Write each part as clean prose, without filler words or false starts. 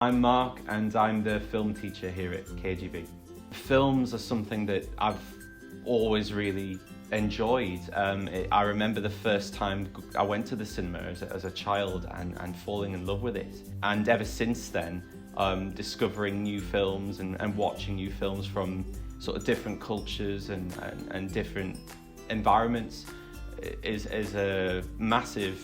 I'm Mark and I'm the film teacher here at KGB. Films are something that I've always really enjoyed. I remember the first time I went to the cinema as a child and falling in love with it. And ever since then, discovering new films and watching new films from sort of different cultures and different environments is a massive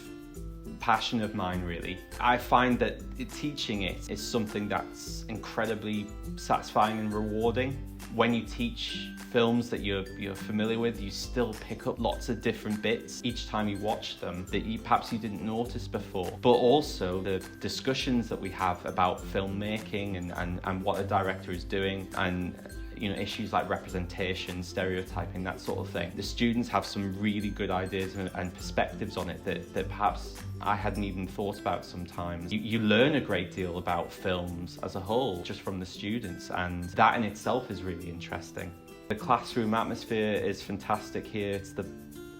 passion of mine, really. I find that teaching it is something that's incredibly satisfying and rewarding. When you teach films that you're familiar with, you still pick up lots of different bits each time you watch them that perhaps you didn't notice before. But also the discussions that we have about filmmaking and what a director is doing, and issues like representation, stereotyping, that sort of thing. The students have some really good ideas and perspectives on it that perhaps I hadn't even thought about sometimes. You learn a great deal about films as a whole just from the students, and that in itself is really interesting. The classroom atmosphere is fantastic here. It's the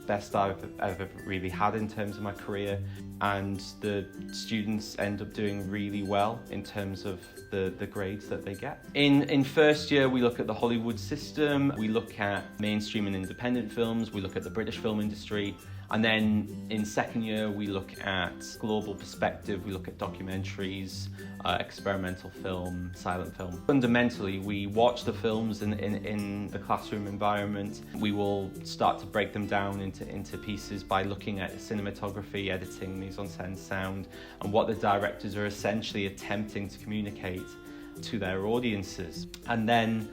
best I've ever really had in terms of my career, and the students end up doing really well in terms of the grades that they get. In first year, we look at the Hollywood system, we look at mainstream and independent films, we look at the British film industry, and then in second year we look at global perspective, we look at documentaries, experimental film, silent film. Fundamentally, we watch the films in the classroom environment. We will start to break them down into pieces by looking at cinematography, editing, mise-en-scène, sound, and what the directors are essentially attempting to communicate to their audiences. And then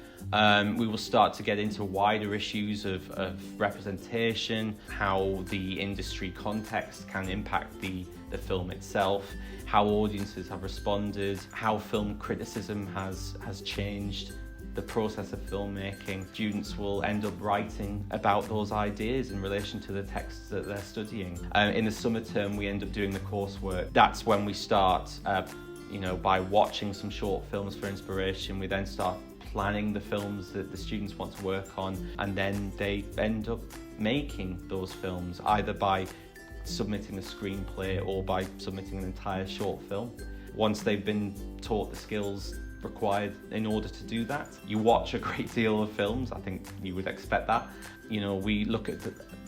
we will start to get into wider issues of representation, how the industry context can impact the film itself, how audiences have responded, how film criticism has changed the process of filmmaking. Students will end up writing about those ideas in relation to the texts that they're studying. In the summer term, we end up doing the coursework. That's when we start by watching some short films for inspiration. We then start planning the films that the students want to work on, and then they end up making those films either by submitting a screenplay or by submitting an entire short film. Once they've been taught the skills required in order to do that, you watch a great deal of films. I think you would expect that. We look at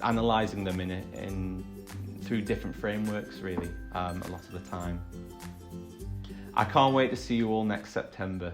analysing them through different frameworks, really, a lot of the time. I can't wait to see you all next September.